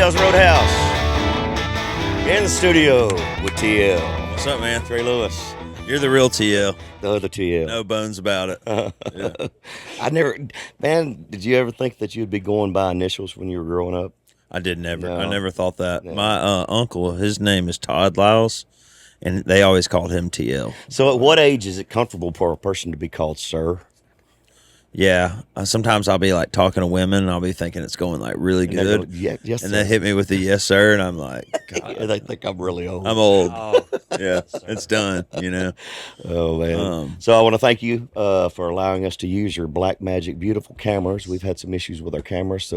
TL's Roadhouse. In the studio with TL. What's up, man? Trey Lewis. You're the real TL. The other TL. No bones about it. Yeah. Man, did you ever think that you'd be going by initials when you were growing up? I did never. No. I never thought that. No. My uncle, his name is Todd Lyles, and they always called him TL. So at what age is it comfortable for a person to be called sir? Yeah. Sometimes I'll be like talking to women, and I'll be thinking it's going like really And they good. go, yeah, yes, And sir. they hit me with the yes, sir, and I'm like, God, Yeah, they think I'm really old. I'm old. Oh, Yeah, it's done, you know. Oh, man. So I want to thank you for allowing us to use your Blackmagic beautiful cameras. We've had some issues with our cameras,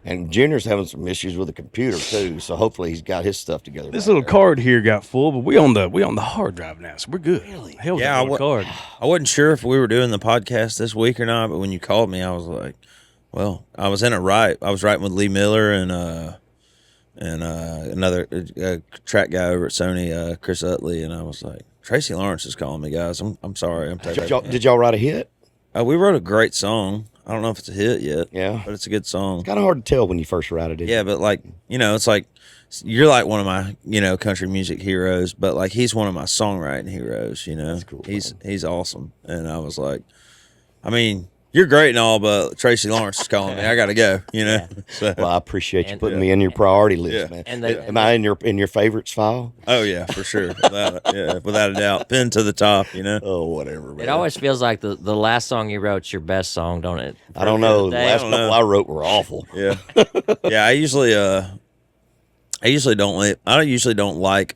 and Junior's having some issues with the computer too. So hopefully he's got his stuff together. this right little there. card here got full, but we on the hard drive now, so we're good. Really? Hell, Yeah, yeah, card. I wasn't sure if we were doing the podcast this week or not, but when you called me, I was like, well, I was in it right. I was writing with Lee Miller and another track guy over at Sony, Chris Utley, and I was like, Tracy Lawrence is calling me, guys. I'm sorry. Did y'all write a hit? We wrote a great song. I don't know if it's a hit yet. Yeah. But it's a good song. Kind of hard to tell when you first write it. Yeah, but like, it's like you're like one of my, country music heroes, but like he's one of my songwriting heroes, That's cool, He's awesome. And I was like, I mean, you're great and all, but Tracy Lawrence is calling me. I got to go, Yeah. So, Well, I appreciate you And- putting me in your priority list, Yeah. man. And Am I in your favorites file? oh yeah, for sure. Without a doubt. Pinned to the top, Oh, whatever, man. It always feels like the last song you wrote's your best song, don't it? I don't know. The Day. last don't couple know. I wrote were awful. Yeah. Yeah, I usually don't like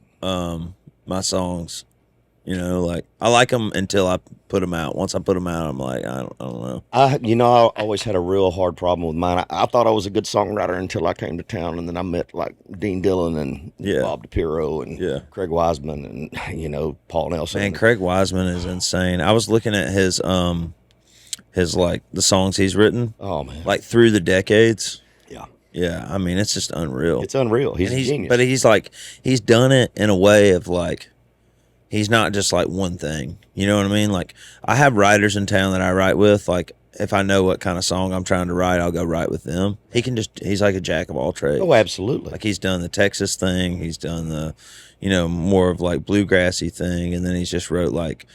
my songs. Like I like them until I put them out. Once I put them out, I'm like, I don't know. I always had a real hard problem with mine. I thought I was a good songwriter until I came to town, and then I met like Dean Dillon and Yeah. Bob DePiro and Yeah. Craig Wiseman and Paul Nelson. Man, Craig Wiseman is insane. I was looking at his like the songs he's written, Oh man, like through the decades. yeah, Yeah, I mean it's just unreal. it's unreal. He's And a genius. But he's done it in a way of like, he's not just like one thing. You know what I mean? Like I have writers in town that I write with. Like if I know what kind of song I'm trying to write, I'll go write with them. He's like a jack of all trades. Oh, absolutely. Like he's done the Texas thing. He's done the, more of like bluegrassy thing. And then he's just wrote like,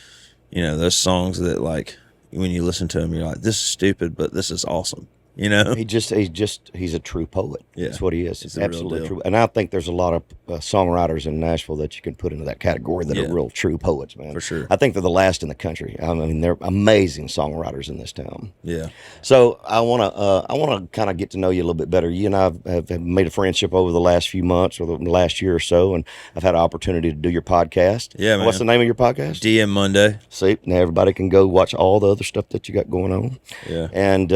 those songs that like, when you listen to him, you're like, this is stupid, but this is awesome. He's a true poet. Yeah. That's what he is. He's the real Absolutely deal. true. And I think there's a lot of songwriters in Nashville that you can put into that category that Yeah. are real true poets, man. For sure. I think they're the last in the country. I mean, they're amazing songwriters in this town. Yeah. So I want to kind of get to know you a little bit better. You and I have made a friendship over the last few months or the last year or so, and I've had an opportunity to do your podcast. Yeah, man. What's the name of your podcast? DM Monday. See, now everybody can go watch all the other stuff that you got going on. Yeah. And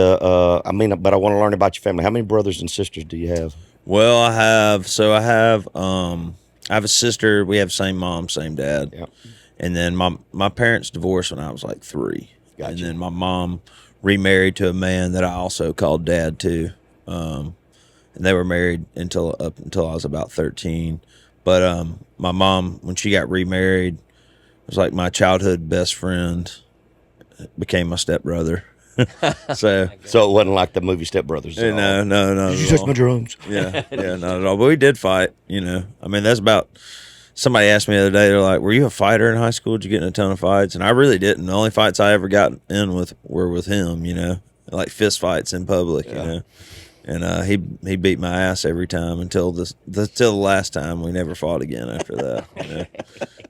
but I want to learn about your family. How many brothers and sisters do you have? Well, I have a sister. We have same mom, same dad. Yep. And then my parents divorced when I was like 3. Gotcha. And then my mom remarried to a man that I also called dad too. And they were married until I was about 13. But my mom, when she got remarried, was like my childhood best friend became my stepbrother. So So it wasn't like the movie Step Brothers. at all. no. Did you touch my drums? Yeah, not at all. But we did fight, I mean, that's about, somebody asked me the other day, they're like, were you a fighter in high school? Did you get in a ton of fights? And I really didn't. The only fights I ever got in with were with him, like fist fights in public, And he beat my ass every time until the last time. We never fought again after that.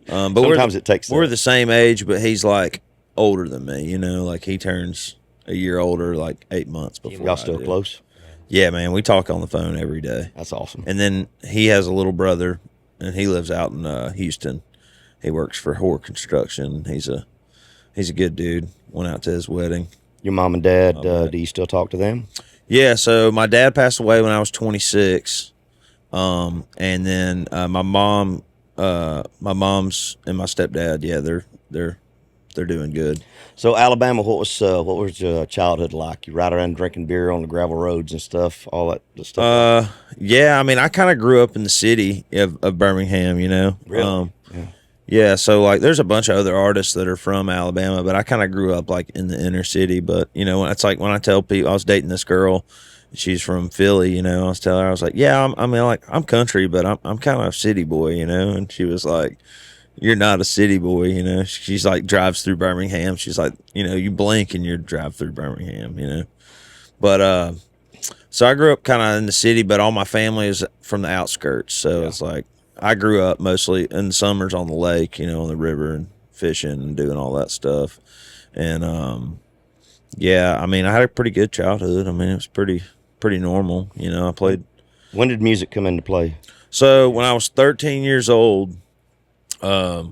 But Sometimes it takes we're that. the same age, but he's like older than me, like he turns a year older, like 8 months before. Y'all I still do. close? Yeah, man, we talk on the phone every day. That's awesome. And then he has a little brother, and he lives out in Houston. He works for Hoare Construction. He's a good dude. Went out to his wedding. Your mom and dad, do you still talk to them? Yeah, so my dad passed away when I was 26. And then my mom's and my stepdad, yeah, they're doing good. So Alabama, what was your childhood like? You ride around drinking beer on the gravel roads and stuff, all that stuff. Yeah, I mean, I kind of grew up in the city of Birmingham, Really? Yeah, so like there's a bunch of other artists that are from Alabama, but I kind of grew up like in the inner city. But it's like when I tell people I was dating this girl she's from Philly, you know. I was telling her, I was like, yeah, I'm country, but I'm kind of a city boy, you know. And she was like, you're not a city boy, you know. She's like, drives through Birmingham. She's like, you know, you blink and you drive through Birmingham, you know. But so I grew up kind of in the city, but all my family is from the outskirts. So it's like I grew up mostly in the summers on the lake, you know, on the river and fishing and doing all that stuff. And yeah, I mean, I had a pretty good childhood. I mean, it was pretty normal, you know. I played. When did music come into play? So when I was 13 years old, I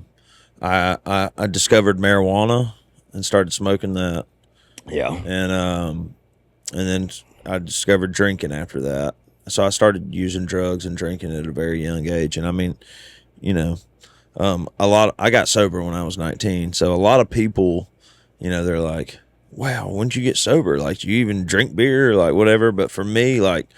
discovered marijuana and started smoking that. Yeah. And then I discovered drinking after that. So I started using drugs and drinking at a very young age. And I mean, you know, I got sober when I was 19. So a lot of people, you know, they're like, wow, when did you get sober? Like, do you even drink beer or like whatever? But for me, like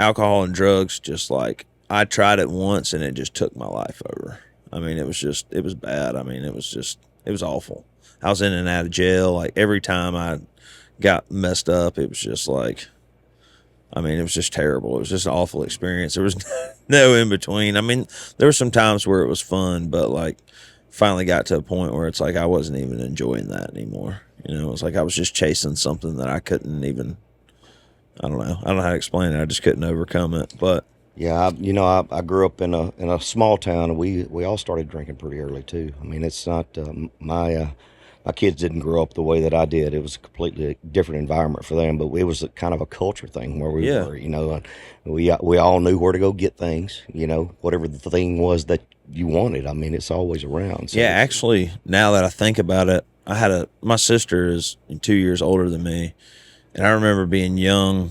alcohol and drugs, just like I tried it once and it just took my life over. I mean, it was bad. I mean, it was awful. I was in and out of jail. Like every time I got messed up, it was just like, I mean, it was just terrible. It was just an awful experience. There was no in between. I mean, there were some times where it was fun, but like finally got to a point where it's like I wasn't even enjoying that anymore. You know, it was like I was just chasing something that I couldn't even, I don't know how to explain it. I just couldn't overcome it. But yeah, I grew up in a small town, and we all started drinking pretty early too. I mean, it's not my kids didn't grow up the way that I did. It was a completely different environment for them, but it was a kind of a culture thing where we were, you know, and we all knew where to go get things, you know, whatever the thing was that you wanted. I mean, it's always around. So yeah, actually, now that I think about it, my sister is 2 years older than me, and I remember being young.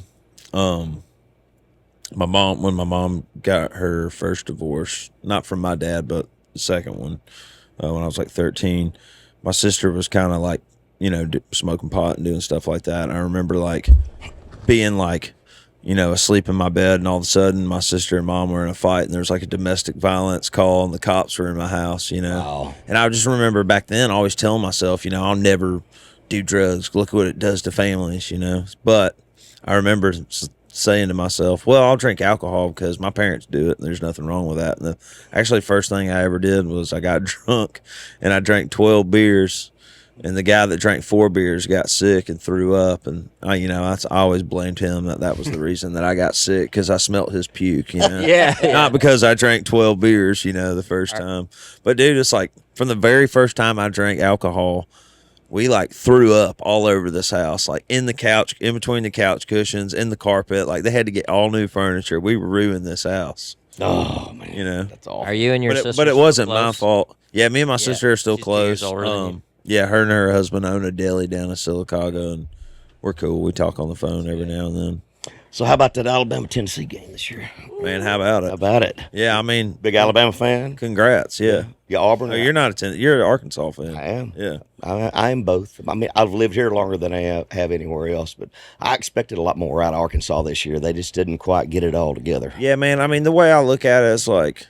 When my mom got her first divorce, not from my dad, but the second one, when I was like 13, my sister was kind of like, you know, smoking pot and doing stuff like that. And I remember like being like, you know, asleep in my bed, and all of a sudden my sister and mom were in a fight, and there was like a domestic violence call, and the cops were in my house, you know. Wow. And I just remember back then always telling myself, you know, I'll never do drugs. Look what it does to families, you know. But I remember saying to myself, well, I'll drink alcohol because my parents do it and there's nothing wrong with that. And actually first thing I ever did was I got drunk and I drank 12 beers, and the guy that drank 4 beers got sick and threw up. And I always blamed him that was the reason that I got sick, because I smelt his puke, you know. Yeah. Not because I drank 12 beers, you know, the first time. But dude, it's like from the very first time I drank alcohol, we like threw up all over this house, like in the couch, in between the couch cushions, in the carpet. Like they had to get all new furniture. We were ruining this house. Oh man, you know, that's awful. Are you and your sister? But it wasn't my close? fault. Yeah, me and my sister are still she's 2 years close. older than you. Yeah, her and her husband own a deli down in Silicaga, and we're cool. We talk on the phone every now and then. So how about that Alabama-Tennessee game this year? Man, how about it? How about it? Yeah, I mean, Big Alabama fan? congrats. Yeah. You Auburn? Oh, you're not you're an Arkansas fan. I am. Yeah. I am both. I mean, I've lived here longer than I have anywhere else, but I expected a lot more out of Arkansas this year. They just didn't quite get it all together. Yeah, man. I mean, the way I look at it is like,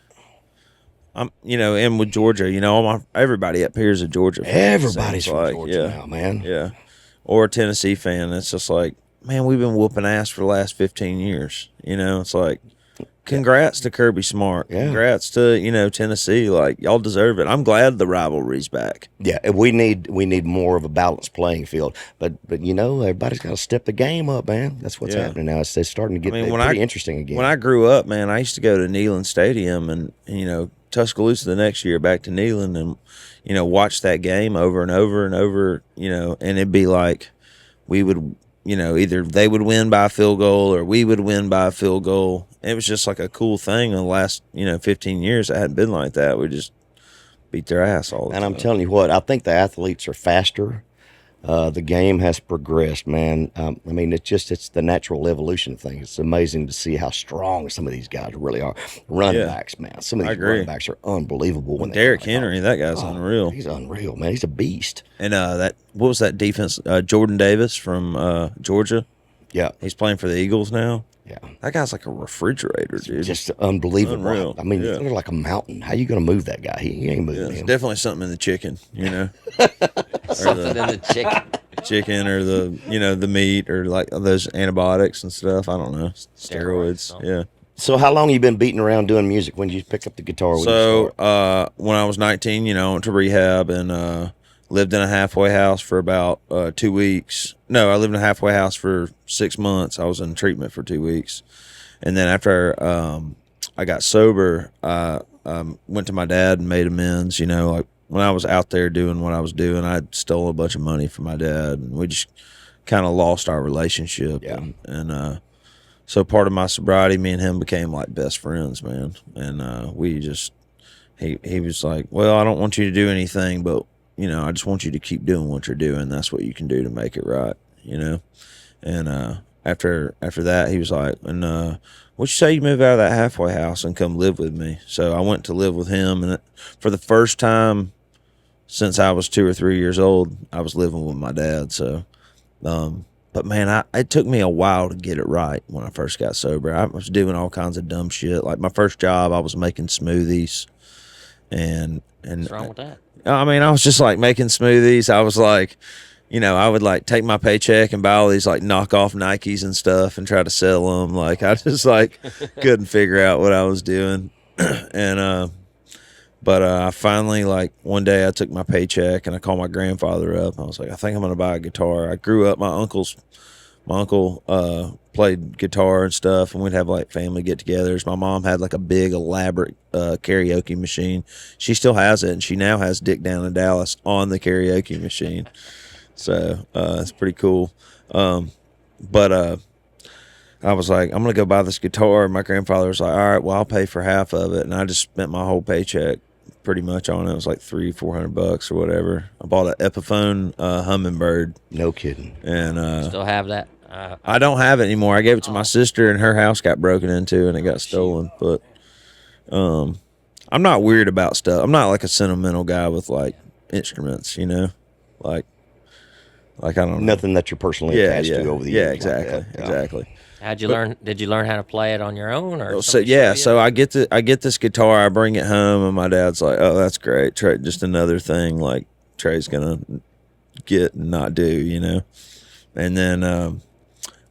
you know, and with Georgia, you know, everybody up here is a Georgia fan. Everybody's from Georgia now, man. Yeah. Or a Tennessee fan. It's just like, man, we've been whooping ass for the last 15 years. You know, it's like, congrats to Kirby Smart. Yeah. Congrats to, you know, Tennessee. Like, y'all deserve it. I'm glad the rivalry's back. Yeah, we need more of a balanced playing field. But you know, everybody's got to step the game up, man. That's what's happening now. It's starting to get pretty interesting again. When I grew up, man, I used to go to Neyland Stadium and you know, Tuscaloosa the next year back to Neyland, and you know, watch that game over and over and over, you know, and it'd be like we would, you know, either they would win by a field goal or we would win by a field goal. It was just like a cool thing in the last, you know, 15 years. It hadn't been like that. We just beat their ass all the time. And I'm telling you what, I think the athletes are faster. The game has progressed, man. I mean, it's the natural evolution thing. It's amazing to see how strong some of these guys really are. Running backs, man. Some of these running backs are unbelievable. When Derrick Henry, that guy's unreal. He's unreal, man. He's a beast. And what was that defense? Jordan Davis from Georgia. Yeah, he's playing for the Eagles now. Yeah, that guy's like a refrigerator, dude. Just unbelievable. Unreal. I mean, they're like a mountain. How you going to move that guy? He ain't moving him. There's definitely something in the chicken, you know. Something in the chicken. chicken or the meat or like those antibiotics and stuff. I don't know, steroids. Yeah. So how long you been beating around doing music? When did you pick up the guitar? So when I was 19, I went to rehab and lived in a halfway house for about 2 weeks. No, I lived in a halfway house for 6 months. I was in treatment for 2 weeks, and then after I got sober, I went to my dad and made amends. Like when I was out there doing what I was doing, I stole a bunch of money from my dad, and we just kind of lost our relationship. Yeah. And so part of my sobriety, me and him became like best friends, man. And we just, he was like, well, I don't want you to do anything, but, I just want you to keep doing what you're doing. That's what you can do to make it right, And after that, he was like, and what'd you say you move out of that halfway house and come live with me? So I went to live with him, and for the first time since I was 2 or 3 years old, I was living with my dad. So, but man, it took me a while to get it right when I first got sober. I was doing all kinds of dumb shit. Like my first job, I was making smoothies, and What's wrong with that? I mean, I was just like making smoothies. I was like, I would like take my paycheck and buy all these like knockoff Nikes and stuff and try to sell them. Like I just like couldn't figure out what I was doing, and But I finally, like, one day I took my paycheck and I called my grandfather up. I was like, I think I'm going to buy a guitar. I grew up, my uncle played guitar and stuff, and we'd have, like, family get-togethers. My mom had, like, a big, elaborate karaoke machine. She still has it, and she now has Dick Down in Dallas on the karaoke machine. So it's pretty cool. But I was like, I'm going to go buy this guitar. And my grandfather was like, all right, well, I'll pay for half of it. And I just spent my whole paycheck pretty much on it. It was like $300-400 or whatever. I bought an Epiphone Hummingbird. No kidding. And Still have that? I don't have it anymore. I gave it to my sister, and her house got broken into and it got stolen. But I'm not weird about stuff. I'm not like a sentimental guy with like instruments, like I don't know. Nothing that you're personally attached to over the years. Yeah, exactly, like that. exactly. How'd you learn? Did you learn how to play it on your own, or So I get this guitar, I bring it home, and my dad's like, "Oh, that's great, Trey. Just another thing like Trey's gonna get and not do, And then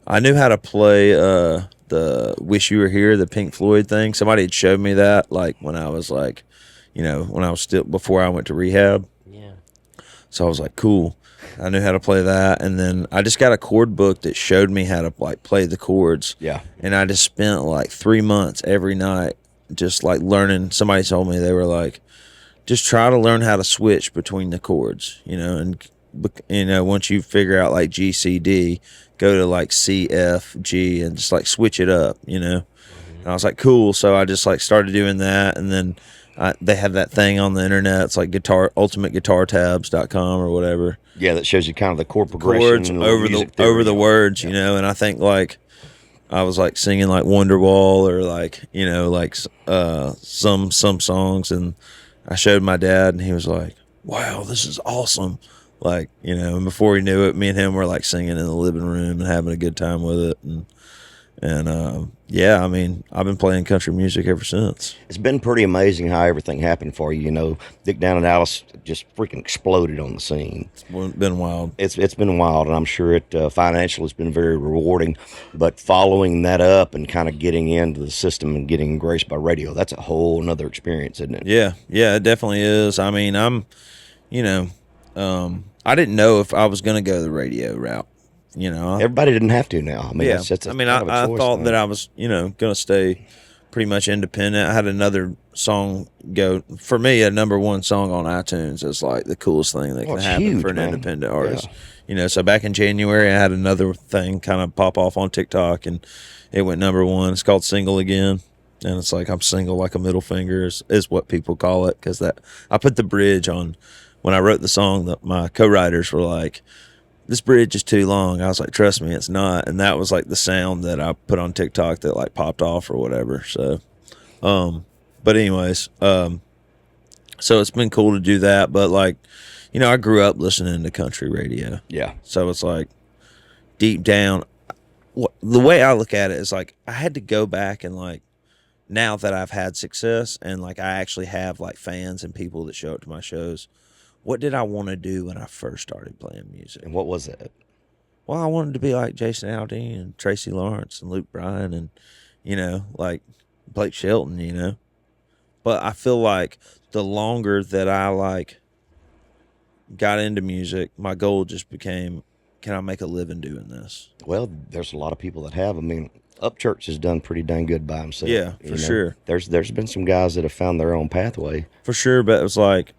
I knew how to play the "Wish You Were Here," the Pink Floyd thing. Somebody had showed me that, like when I was like, when I was still before I went to rehab. Yeah. So I was like, cool. I knew how to play that, and then I just got a chord book that showed me how to like play the chords. Yeah. And I just spent like 3 months every night just like learning. Somebody told me, they were like, just try to learn how to switch between the chords, and once you figure out like G, C, D, go to like C, F, G, and just like switch it up, And I was like, cool. So I just like started doing that, and then they have that thing on the internet. It's like ultimateguitartabs.com or whatever. Yeah, that shows you kind of the chord progression Chords over the words, and I think like I was like singing like Wonderwall or like some songs, and I showed my dad, and he was like, "Wow, this is awesome!" Like and before he knew it, me and him were like singing in the living room and having a good time with it, and yeah, I mean, I've been playing country music ever since. It's been pretty amazing how everything happened for you. Dick Down in Dallas just freaking exploded on the scene. It's been wild. It's been wild, and I'm sure it financially has been very rewarding. But following that up and kind of getting into the system and getting embraced by radio, that's a whole nother experience, isn't it? Yeah, it definitely is. I mean, I didn't know if I was going to go the radio route. Everybody didn't have to now. I mean, yeah. that's I thought that I was, going to stay pretty much independent. I had another song go for me. A number one song on iTunes is like the coolest thing that can happen huge, for an man. independent artist. Yeah. So back in January, I had another thing kind of pop off on TikTok, and it went number one. It's called "Single Again," and it's like I'm single like a middle finger is what people call it, because that I put the bridge on when I wrote the song. That my co-writers were like, this bridge is too long. I was like, trust me, it's not. And that was like the sound that I put on TikTok that like popped off or whatever. So, but anyways, so it's been cool to do that. But like, I grew up listening to country radio. Yeah. So it's like deep down, the way I look at it is like, I had to go back and like, now that I've had success and like, I actually have like fans and people that show up to my shows, what did I want to do when I first started playing music? And what was that? Well, I wanted to be like Jason Aldean and Tracy Lawrence and Luke Bryan and, like Blake Shelton, But I feel like the longer that I like got into music, my goal just became, can I make a living doing this? Well, there's a lot of people that have. I mean, Upchurch has done pretty dang good by himself. Yeah, for sure. There's been some guys that have found their own pathway. For sure, but it was like,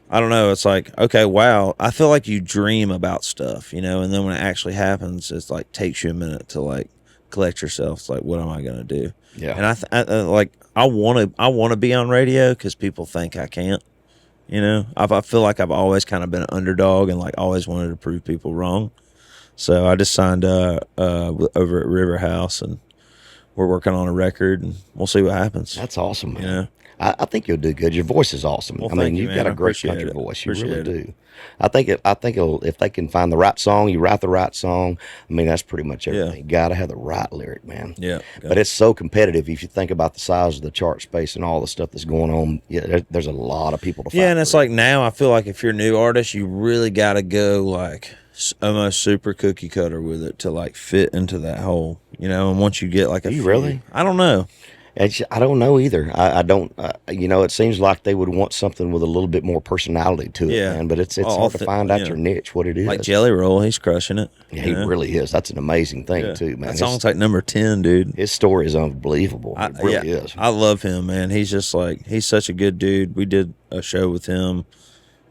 I don't know. It's like, okay, wow. I feel like you dream about stuff, and then when it actually happens, it's like takes you a minute to like collect yourself. It's like, what am I gonna do? Yeah. And I want to be on radio because people think I can't. I feel like I've always kind of been an underdog and like always wanted to prove people wrong. So I just signed over at River House, and we're working on a record, and we'll see what happens. That's awesome, man. I think you'll do good. Your voice is awesome. Well, I mean, you've got a great country voice. You really do. I think if they can find the right song, you write the right song. I mean, that's pretty much everything. Yeah. You got to have the right lyric, man. Yeah. But it's so competitive. If you think about the size of the chart space and all the stuff that's going on, there's a lot of people to fight. Yeah, and it's like now I feel like if you're a new artist, you really got to go like almost super cookie cutter with it to like fit into that hole, And once you get like Do you really? I don't know. I don't know either. I don't. It seems like they would want something with a little bit more personality to it, man. But it's hard to find out your niche, what it is. Like Jelly Roll, he's crushing it. Yeah, he really is. That's an amazing thing too, man. That song's like number 10, dude. His story is unbelievable. It really is. I love him, man. He's just like, he's such a good dude. We did a show with him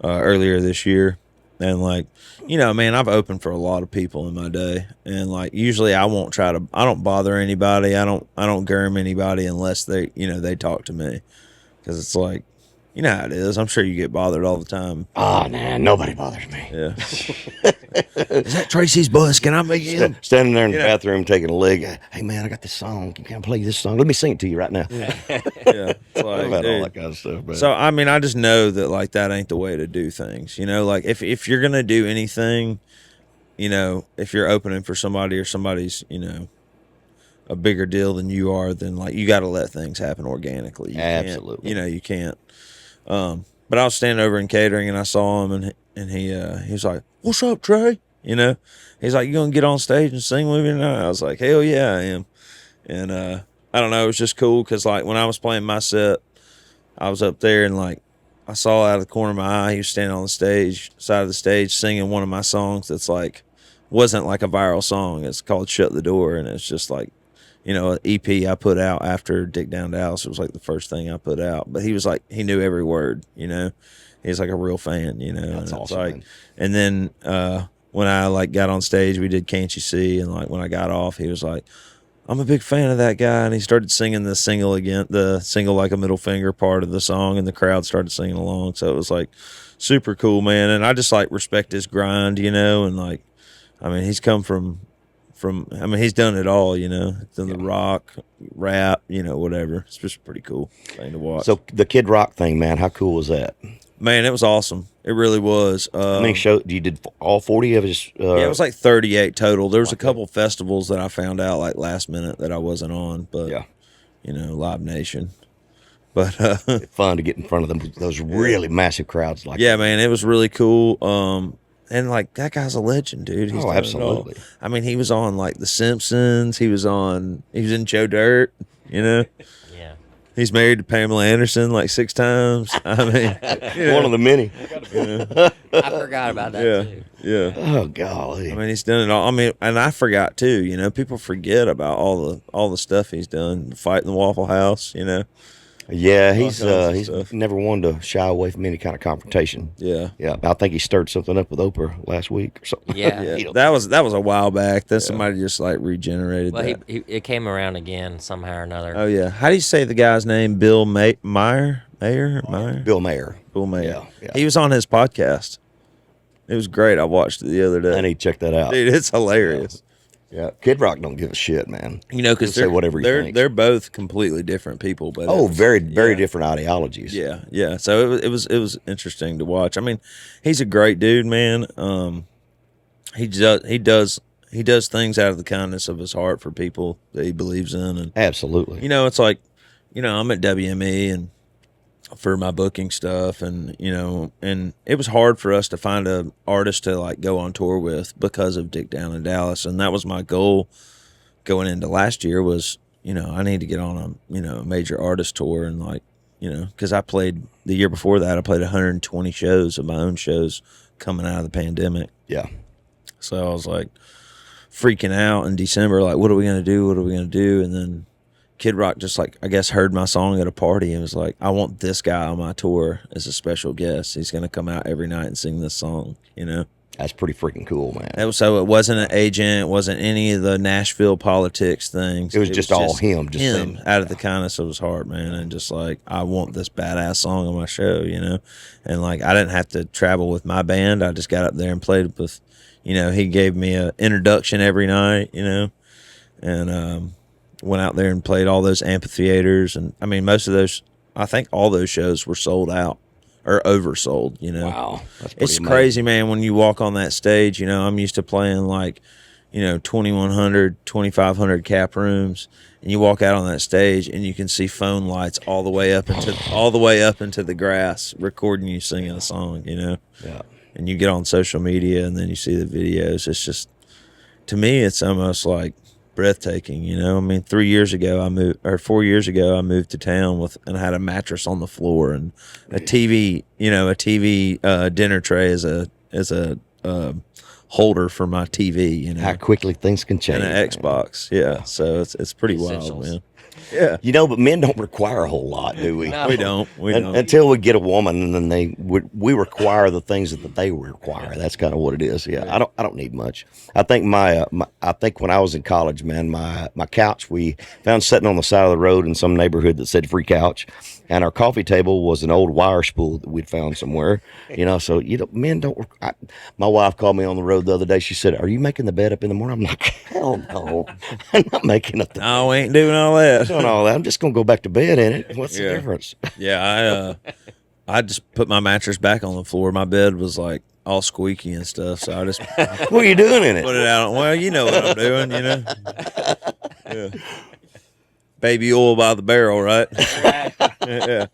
earlier this year. And like, man, I've opened for a lot of people in my day, and like usually I don't bother anybody. I don't gurm anybody unless they, they talk to me, because it's like, you know how it is. I'm sure you get bothered all the time. Oh, man, nobody bothers me. Yeah. Is that Tracy's bus? Can I make it? Standing there in the bathroom taking a leg. Hey, man, I got this song. Can I play this song? Let me sing it to you right now. Yeah. It's like, I've had all that kind of stuff, man. So, I mean, I just know that, like, that ain't the way to do things. Like, if you're going to do anything, if you're opening for somebody or somebody's, a bigger deal than you are, then, like, you got to let things happen organically. Absolutely. You can't. But I was standing over in catering, and I saw him, and he was like, "What's up, Trey?" He's like, "You gonna get on stage and sing with me tonight?" I was like, "Hell yeah, I am." And I don't know, it was just cool because like when I was playing my set, I was up there and like I saw out of the corner of my eye he was standing on the side of the stage, singing one of my songs that's like wasn't like a viral song. It's called "Shut the Door," and it's just like, an EP I put out after Dick Down Dallas. It was like the first thing I put out. But he was like, he knew every word, He's like a real fan, That's and awesome, like, man. and then when I like got on stage, we did "Can't You See?" And like when I got off, he was like, "I'm a big fan of that guy." And he started singing the single again, the single like a middle finger part of the song, and the crowd started singing along. So it was like super cool, man. And I just like respect his grind, and like, I mean, he's come from, I mean, he's done it all, He's done the rock, rap, whatever. It's just pretty cool thing to watch. So the Kid Rock thing, man, how cool was that? Man, it was awesome. It really was. How many shows? You did all 40 of his? Yeah, it was like 38 total. There was a couple festivals that I found out like last minute that I wasn't on, but Live Nation. But fun to get in front of those really massive crowds like yeah, that. man, it was really cool. And like that guy's a legend, dude. He's done it absolutely. all. I mean, he was on like The Simpsons. He was in Joe Dirt. Yeah. He's married to Pamela Anderson like 6 times. I mean, One of the many. I forgot about that too. Yeah. Oh golly. I mean, he's done it all. I mean, and I forgot too. People forget about all the stuff he's done. Fight in the Waffle House. Yeah, kinds of he's stuff. never wanted to shy away from any kind of confrontation. Yeah. Yeah, I think he stirred something up with Oprah last week or something. Yeah. Yeah, that was a while back. Then somebody just like regenerated Well, that. it came around again somehow or another. Oh yeah, how do you say the guy's name? Bill Meyer. Bill Mayer. Bill Mayer. Yeah. He was on his podcast. It was great. I watched it the other day. I need to check that out. Dude, it's hilarious. Yeah, Kid Rock don't give a shit, man. Because He'll say whatever he thinks. they're both completely different people. But Very different ideologies. Yeah. So it was interesting to watch. I mean, he's a great dude, man. He does things out of the kindness of his heart for people that he believes in, and Absolutely. it's like, I'm at WME, and for my booking stuff, and and it was hard for us to find a artist to like go on tour with because of Dick Down in Dallas, and that was my goal going into last year was I need to get on a major artist tour, and like because I played the year before that, I played 120 shows of my own shows coming out of the pandemic. Yeah. So I was like freaking out in December, like, what are we gonna do? What are we gonna do? And then Kid Rock just like, I guess, heard my song at a party and was like, I want this guy on my tour as a special guest. He's going to come out every night and sing this song, That's pretty freaking cool, man. So it wasn't an agent, it wasn't any of the Nashville politics things. It was just all him. Just him out of the kindness of his heart, man. And just like, I want this badass song on my show, And like, I didn't have to travel with my band. I just got up there and played with, he gave me an introduction every night, and, went out there and played all those amphitheaters, and I mean most of those, I think all those shows were sold out or oversold. Wow, that's it's amazing. Crazy, man. When you walk on that stage, I'm used to playing like 2,100 2,500 cap rooms, and you walk out on that stage and you can see phone lights all the way up into the grass recording you singing a song. Yeah. And you get on social media and then you see the videos. It's just, to me, it's almost like breathtaking. I mean, 4 years ago I moved to town and I had a mattress on the floor and a TV, dinner tray as a holder for my TV. How quickly things can change. And an Xbox, yeah. So it's pretty wild, man. Yeah, but men don't require a whole lot, do we? No. We don't. Until we get a woman, and then we require the things that they require. That's kind of what it is. Yeah, I don't need much. I think I think when I was in college, man, my couch we found sitting on the side of the road in some neighborhood that said free couch, and our coffee table was an old wire spool that we'd found somewhere. So men don't. My wife called me on the road the other day. She said, "Are you making the bed up in the morning?" I'm like, "Hell no, I'm not making it. No, we ain't doing all that. Doing all that. I'm just gonna go back to bed in it. What's the difference?" Yeah, I just put my mattress back on the floor. My bed was like all squeaky and stuff, so I just What are you doing in it? put it out. Well, you know what I'm doing, Yeah. Baby oil by the barrel, right? Yeah.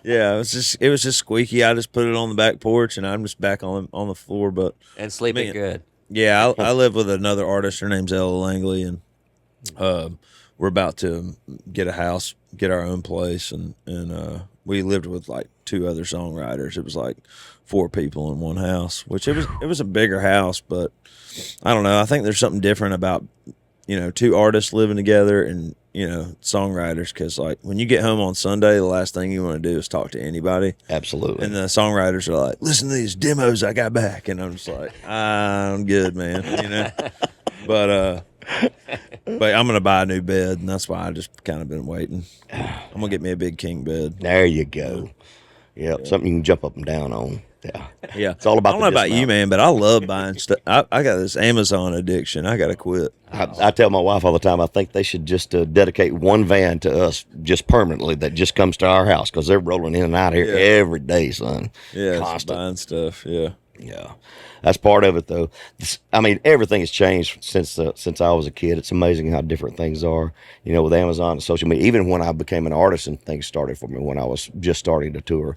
Yeah, it was just squeaky. I just put it on the back porch, and I'm just back on the floor. But And sleeping good. yeah, I live with another artist. Her name's Ella Langley, and we're about to get a house, get our own place, and we lived with like two other songwriters. It was like 4 people in one house, which it was a bigger house, but I don't know. I think there's something different about 2 artists living together and songwriters, because like when you get home on Sunday, the last thing you want to do is talk to anybody. Absolutely. And the songwriters are like, listen to these demos I got back, and I'm just like, I'm good, man. But I'm gonna buy a new bed, and that's why I just kind of been waiting. I'm gonna get me a big king bed. There you go. Yep, something you can jump up and down on. Yeah. It's all about I don't know about you, man, but I love buying stuff. I got this Amazon addiction. I gotta quit. I tell my wife all the time, I think they should just dedicate one van to us just permanently that just comes to our house, because they're rolling in and out here every day, son. Yeah, constant. buying stuff. Yeah. Yeah, that's part of it, though. I mean, everything has changed since I was a kid. It's amazing how different things are, with Amazon and social media. Even when I became an artist and things started for me when I was just starting to tour,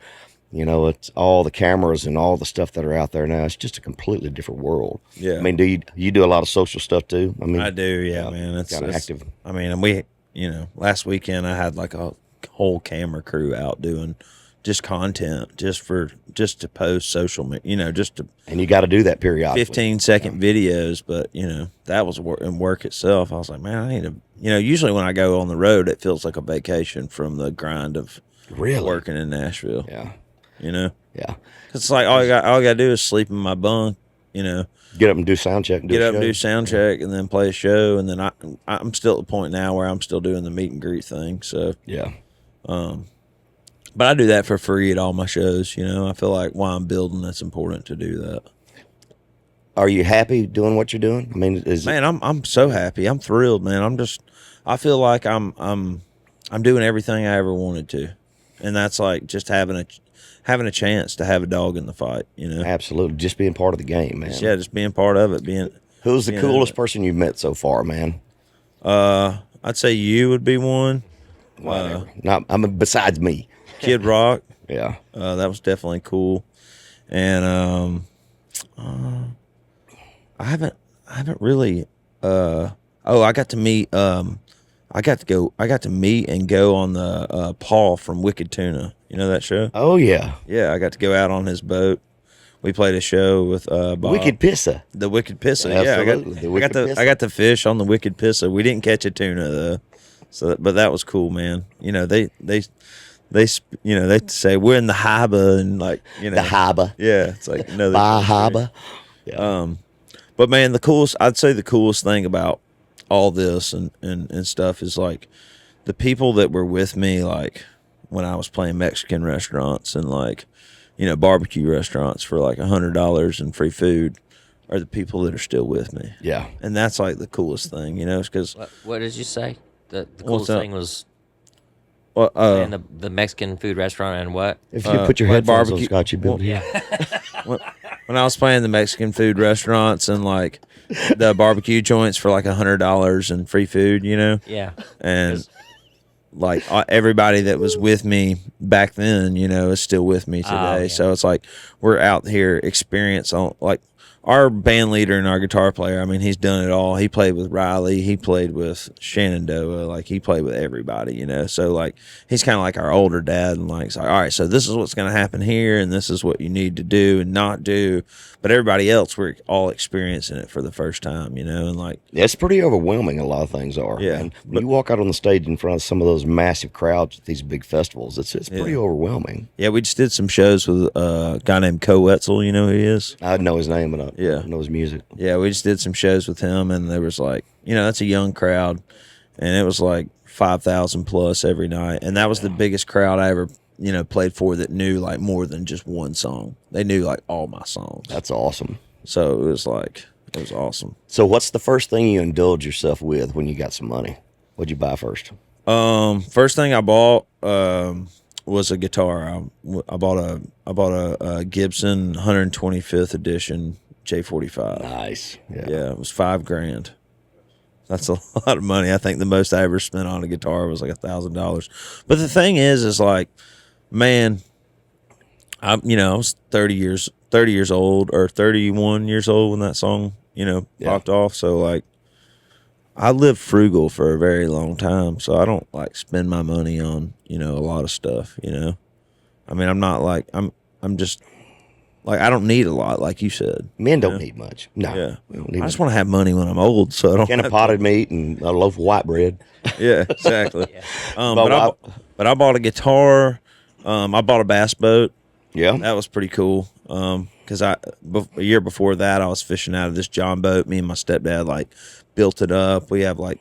it's all the cameras and all the stuff that are out there now. It's just a completely different world. Yeah. I mean, do you do a lot of social stuff too? I mean, I do. Yeah, man. It's kind of active. I mean, and we, last weekend I had like a whole camera crew out doing just content, just to post social media, and you got to do that periodically. 15-second videos, but that was work itself. I was like, man, I need to, usually when I go on the road, it feels like a vacation from the grind of working in Nashville. Yeah. Yeah. It's like all I got to do is sleep in my bunk, get up and do sound check. Do sound check, and then play a show, and then I'm still at the point now where I'm still doing the meet and greet thing. So yeah. But I do that for free at all my shows. I feel like while I'm building, it's important to do that. Are you happy doing what you're doing? I mean, I'm so happy. I'm thrilled, man. I feel like I'm doing everything I ever wanted to, and that's like just having a chance to have a dog in the fight. Absolutely, just being part of the game, man. Yeah, just being part of it. Who's the coolest person you've met so far, man? I'd say you would be one. Not besides me. Kid Rock. Yeah. That was definitely cool. And I haven't really. I got to meet. I got to meet and go on the Paul from Wicked Tuna. You know that show? Oh yeah. Yeah, I got to go out on his boat. We played a show with Bob. Wicked Pissa. The Wicked Pissa. Absolutely. Yeah, The Wicked Pissa. I got to fish on the Wicked Pissa. We didn't catch a tuna though. But that was cool, man. You know, they say we're in the harbor and like, you know, The harbor. Yeah, it's like no Bar harbor. Yeah. But man, I'd say the coolest thing about all this and stuff is like the people that were with me, like when I was playing Mexican restaurants and like, you know, barbecue restaurants for like $100 and free food, are the people that are still with me. Yeah. And that's like the coolest thing, you know, because What did you say? The coolest thing was well, in the Mexican food restaurant and what? If you put your like headphones on, barbecue- Scott, you build it. when I was playing the Mexican food restaurants and like the barbecue joints for like $100 and free food, you know, Yeah. and like everybody that was with me back then, you know, is still with me today. yeah. So it's like we're out here experience on like our band leader and our guitar player. I mean, he's done it all. He played with Riley. He played with Shenandoah. Like he played with everybody, you know. So like he's kind of like our older dad, and like, it's like, all right, so this is what's going to happen here, and this is what you need to do and not do. But everybody else, we're all experiencing it for the first time, you know, and like It's pretty overwhelming. A lot of things are. Yeah, And when you walk out on the stage in front of some of those massive crowds at these big festivals, it's pretty overwhelming. yeah, we just did some shows with a guy named Co Wetzel. You know who he is? I know his name, but Yeah. I know his music. Yeah, we just did some shows with him, and there was like, you know, that's a young crowd, and it was like 5,000 plus every night, and that was the biggest crowd I ever, you know, played for that knew like more than just one song. They knew like all my songs, That's awesome. so it was awesome. So, what's the first thing you indulge yourself with when you got some money? What'd you buy first? First thing I bought was a guitar. I bought a Gibson 125th edition J45. Nice. Yeah, it was $5,000. That's a lot of money. I think the most I ever spent on a guitar was like $1,000. But the thing is like, man, I was 30 years old or 31 years old when that song, you know, popped off. So like, I lived frugal for a very long time, so I don't like spend my money on, you know, a lot of stuff, you know. I mean, I'm not like I'm just like I don't need a lot, like you said. Men don't need much. No. Yeah, We don't need I just much. want to have money when I'm old, so I don't. Can of potted meat and a loaf of white bread. Yeah, exactly. But But I bought a guitar. I bought a bass boat. Yeah. That was pretty cool. Because a year before that, I was fishing out of this John boat. Me and my stepdad like built it up. We have like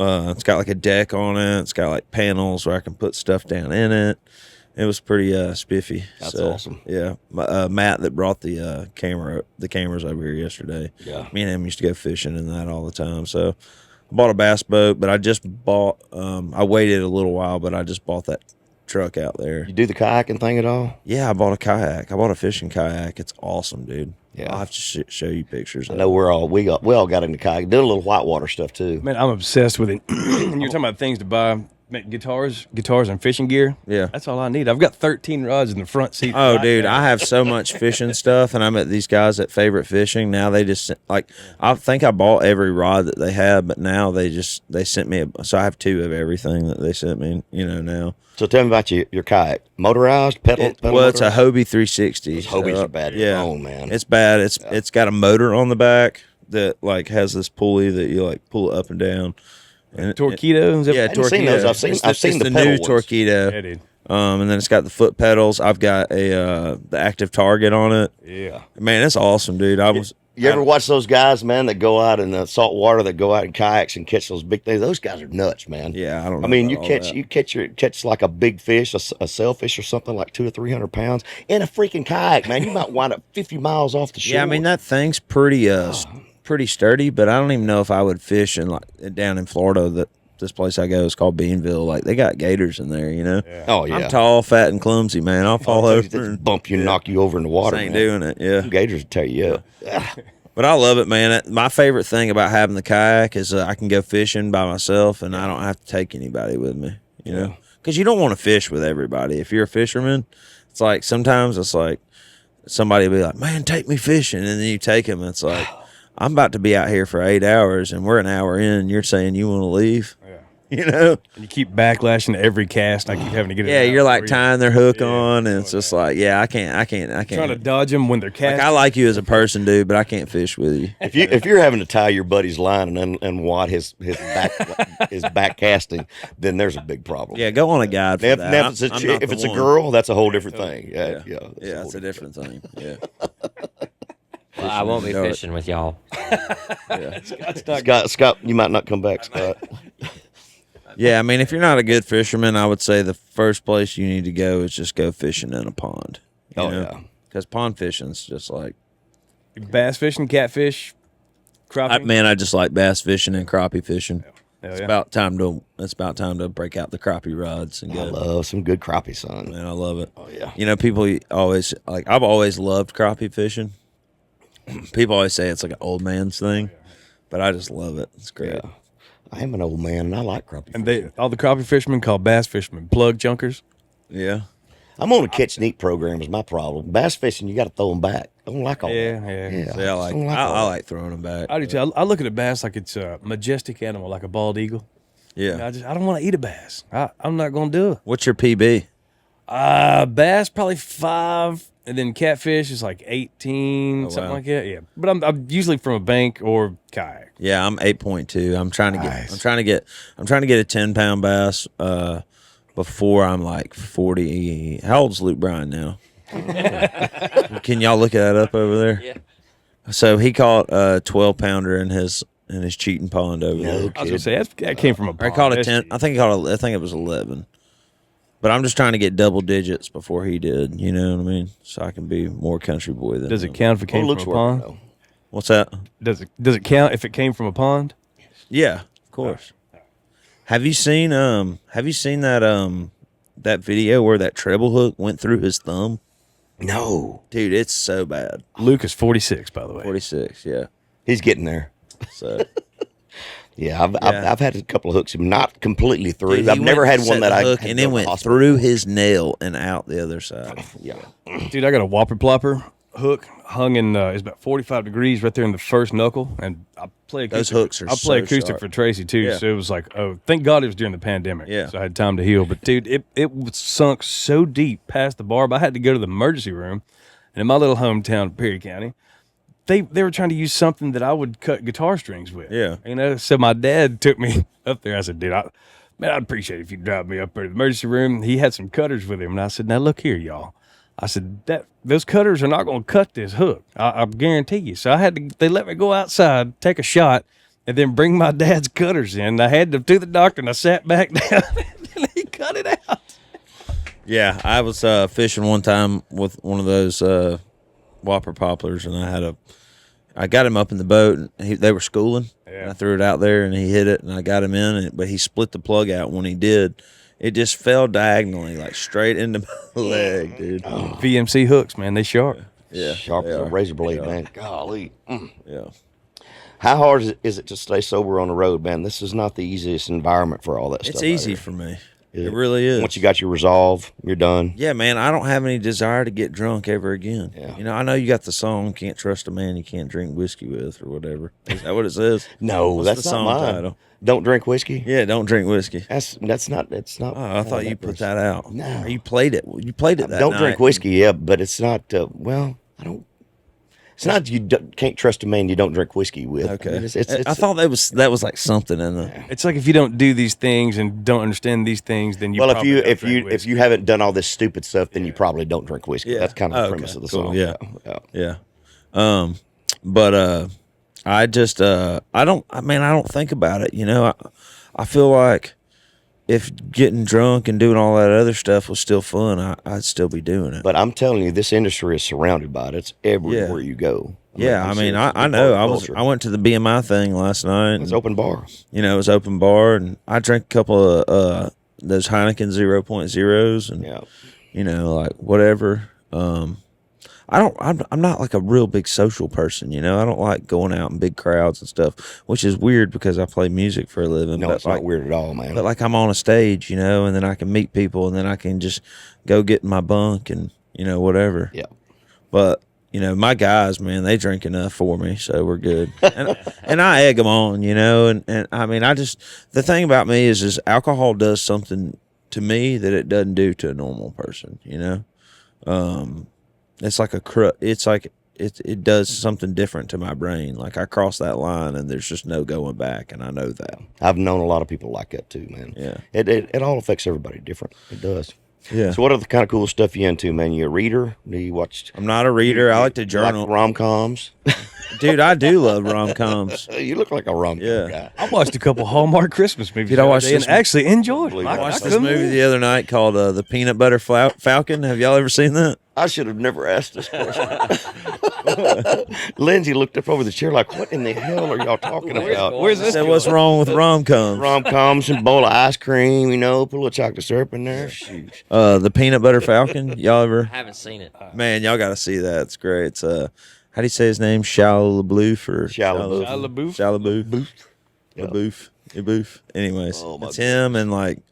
it's got like a deck on it. It's got like panels where I can put stuff down in it. It was pretty spiffy. That's So, awesome. Yeah, Matt that brought the cameras over here yesterday. Yeah. Me and him used to go fishing in that all the time. So I bought a bass boat, but I just bought. I waited a little while, but I just bought that truck out there. You do the kayaking thing at all? Yeah, I bought a kayak. I bought a fishing kayak. It's awesome, dude. Yeah. I'll have to show you pictures. I Of know it. we all got into kayaking. Did a little whitewater stuff too. Man, I'm obsessed with it. And you're talking about things to buy, guitars and fishing gear. Yeah. That's all I need. I've got 13 rods in the front seat. Oh, right dude, now. I have so much fishing stuff, and I met these guys at Favorite Fishing. Now they just like I think I bought every rod that they had, but now they sent me. So I have 2 of everything that they sent me. You know now. So tell me about your kayak. Motorized, pedal Well, it's a motorized? Hobie 360. Those Hobies are bad to Yeah, own, man. It's bad. It's got a motor on the back that like has this pulley that you like pull it up and down. And Torpedo? Is that- Yeah, I haven't seen those. I've seen It's the the pedal new ones. Torpedo. Yeah, dude. And then it's got the foot pedals. I've got the active target on it. Yeah. Man, it's awesome, dude. You ever watch those guys, man, that go out in the salt water, that go out in kayaks and catch those big things? Those guys are nuts, man. Yeah, I don't know. I mean, about all that. you catch like a big fish, a sailfish or something like 200 or 300 pounds in a freaking kayak, man. You might wind up 50 miles off the shore. Yeah, I mean that thing's pretty pretty sturdy, but I don't even know if I would fish in like down in Florida. That this place I go is called Beanville. Like they got gators in there, you know. Oh yeah, I'm tall, fat, and clumsy, man. I'll fall over. They and bump you, and knock you over in the water. ain't man. doing it. Yeah. Gators will tear you up. But I love it, man. My favorite thing about having the kayak is I can go fishing by myself and I don't have to take anybody with me, you know, because you don't want to fish with everybody. If you're a fisherman, it's like sometimes it's like somebody will be like, "Man, take me fishing," and then you take them. And it's like, I'm about to be out here for 8 hours, and we're an hour in, and you're saying you want to leave. Yeah. You know, And you keep backlashing every cast. I keep having to get it. yeah, out you're like before tying their hook Yeah, on, and it's just like, yeah, I can't. trying to dodge them when they're casting. Like, I like you as a person, dude, but I can't fish with you. If you're having to tie your buddy's line and wad his back casting, then there's a big problem. Yeah, go on a guide for If, that. now if it's, I'm a, not if the it's a one. girl, that's a whole different thing. Yeah, It's a different thing. Yeah. Well, I won't be dark. fishing with y'all. Scott, you might not come back, Scott. Yeah, I mean, if you're not a good fisherman, I would say the first place you need to go is just go fishing in a pond. Yeah. Because pond fishing's just like, Bass fishing, catfish, crappie. I just like bass fishing and crappie fishing. Hell It's yeah. about time to break out the crappie rods and I go. love some good crappie, son. Man, I love it. Oh yeah. You know, people always like. I've always loved crappie fishing. People always say it's like an old man's thing, but I just love it. It's great. Yeah. I am an old man, and I like crappie. And all the crappie fishermen call bass fishermen plug junkers. Yeah. I'm on a catch and eat program is my problem. Bass fishing, you got to throw them back. I don't like all that. Yeah. So I don't like all I that. like throwing them back. I do too. I look at a bass like it's a majestic animal, like a bald eagle. Yeah. I don't want to eat a bass. I'm not going to do it. What's your PB? Bass probably 5, and then catfish is like 18, Oh, something wow. like that. Yeah, but I'm usually from a bank or kayak. Yeah, I'm 8.2. I'm trying to get. Nice. I'm trying to get a 10-pound bass before I'm like 40. How old's Luke Bryan now? Can y'all look that up over there? Yeah. So he caught a 12-pounder in his cheating pond over there. No I was gonna kid. say that came from a I pond. caught a That's 10. I think it was 11. But I'm just trying to get double digits before he did. You know what I mean? So I can be more country boy than Does it him. count if it came Well, from looks a working, pond? though. What's that? Does it count if it came from a pond? Yeah, of course. Have you seen that video where that treble hook went through his thumb? No, Dude, it's so bad. Luke is 46, by the way. 46, yeah. he's getting there. So Yeah, I've had a couple of hooks, not completely through. Dude, I've he never went had and one set that the I hook had and to it go to the went hospital. through his nail and out the other side. Yeah, Dude, I got a whopper plopper hook hung in it's about 45 degrees right there in the first knuckle, and I play acoustic. Those hooks are I play so acoustic sharp. for Tracy too, Yeah. so it was like, oh, thank God it was during the pandemic. Yeah. So I had time to heal. But dude, it was sunk so deep past the barb, I had to go to the emergency room. And in my little hometown, Perry County, they were trying to use something that I would cut guitar strings with. Yeah. You know, so my dad took me up there. I said, dude, I'd appreciate it if you drive me up there to the emergency room. He had some cutters with him. And I said, now look here, y'all. I said, those cutters are not going to cut this hook. I guarantee you. So they let me go outside, take a shot, and then bring my dad's cutters in. I had to the doctor, and I sat back down, and he cut it out. Yeah, I was fishing one time with one of those whopper poplars, and I got him up in the boat, and they were schooling. Yeah. And I threw it out there, and he hit it, and I got him in, but he split the plug out. When he did, it just fell diagonally, like straight into my leg, dude. VMC hooks, man, they sharp. Yeah, sharp they as a are. razor blade, They are. man. Golly. Yeah. How hard is it to stay sober on the road, man? This is not the easiest environment for all that stuff. It's out easy here. for me. Is It really is. Once you got your resolve, you're done. Yeah, man, I don't have any desire to get drunk ever again. Yeah. You know, I know you got the song "Can't Trust a Man You Can't Drink Whiskey With" or whatever. Is that what it says? No, What's that's the not song mine. title? Don't drink whiskey. Yeah, don't drink whiskey. That's not. It's not. Oh, I thought you put that out. No. Or you played it. You played it that Don't night. drink whiskey, yeah, but it's not. Well, I don't. It's not can't trust a man you don't drink whiskey with. Okay. I mean, I thought that was like something in the. It's like if you don't do these things and don't understand these things, then you well, probably don't if drink you whiskey. haven't done all this stupid stuff, then you probably don't drink whiskey. Yeah. That's kind of Oh, the okay. premise of the Cool. song. Yeah. But I just I don't think about it. You know, I feel like if getting drunk and doing all that other stuff was still fun, I'd still be doing it. But I'm telling you, this industry is surrounded by it. It's everywhere you go. Yeah, I it's mean, a I big know. part of culture. I went to the BMI thing last night. It's And, open bar. you know, it was open bar, and I drank a couple of those Heineken 0.0s, and Yeah. you know, like whatever. I'm not like a real big social person, you know. I don't like going out in big crowds and stuff, which is weird because I play music for a living. No, but it's not weird at all, man. But like I'm on a stage, you know, and then I can meet people, and then I can just go get in my bunk and, you know, whatever. Yeah. But you know, my guys, man, they drink enough for me, so we're good. And I egg them on, you know, and I mean, the thing about me is alcohol does something to me that it doesn't do to a normal person, you know. It's like it does something different to my brain. Like I cross that line and there's just no going back, and I know that. I've known a lot of people like that too, man. Yeah. It all affects everybody different. It does. Yeah. So what other kind of cool stuff you into, man? You a reader? Do you watch? I'm not a reader. I like to journal. Like rom-coms? Dude, I do love rom-coms. You look like a rom-com Yeah. guy. I watched a couple Hallmark Christmas movies. Dude, I watched and this- actually enjoyed them. I I watched this movie the other night called The Peanut Butter Falcon. Have y'all ever seen that? I should have never asked this question. Lindsay looked up over the chair like, what in the hell are y'all talking about? Where's I this? said, what's wrong with rom-coms? Rom-coms and bowl of ice cream, you know, put a little chocolate syrup in there. Shoot. The Peanut Butter Falcon. Y'all ever? I haven't seen it. Man, y'all got to see that. It's great. It's how do you say his name? Shia LaBeouf or Shia LaBeouf. Shia LaBeouf. LaBeouf. LaBeouf. LaBeouf. Anyways, Oh, my it's him and like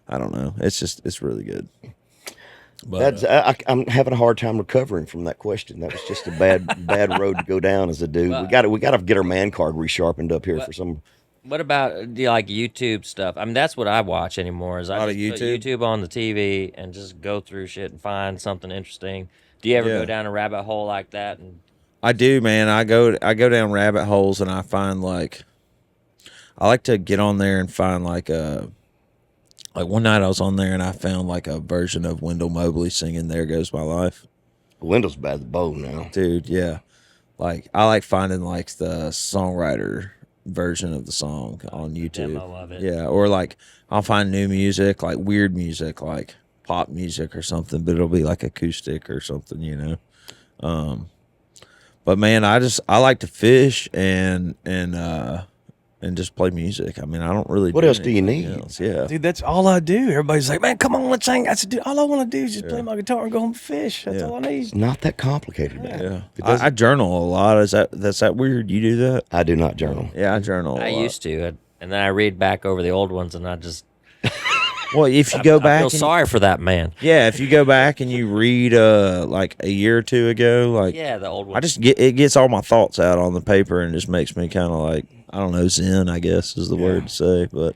I don't know. It's really good. But I'm having a hard time recovering from that question. That was just a bad road to go down as a dude. Well, we got to get our man card resharpened up here for some. What about do you like YouTube stuff? I mean, that's what I watch anymore. Is I lot of just put YouTube? YouTube on the TV and just go through shit and find something interesting. Do you ever Yeah. go down a rabbit hole like that? And I do, man. I go down rabbit holes and I find like I like to get on there and find like one night I was on there and I found like a version of Wendell Mobley singing "There Goes My Life." Windows bad the bow now. Dude, yeah. Like I like finding like the songwriter version of the song on YouTube. demo of it. Yeah, or like I'll find new music, like weird music, like pop music or something, but it'll be like acoustic or something, you know. But man, I like to fish and just play music. I mean, I don't really. What else do you anything need? else. Yeah. Dude, that's all I do. Everybody's like, man, come on, let's sing. I said, dude, all I want to do is just play my guitar and go home and fish. That's Yeah. all I need. It's not that complicated, man. Yeah. It doesn't- I journal a lot. That's that weird? You do that? I do not journal. Yeah, I journal a I lot. used to, and then I read back over the old ones, and I just Well, if you go I back, feel and sorry for that man. yeah, if you go back and you read like a year or two ago, like Yeah, the old ones. I just it gets all my thoughts out on the paper and just makes me kind of like I don't know, zen, I guess is the word to say, but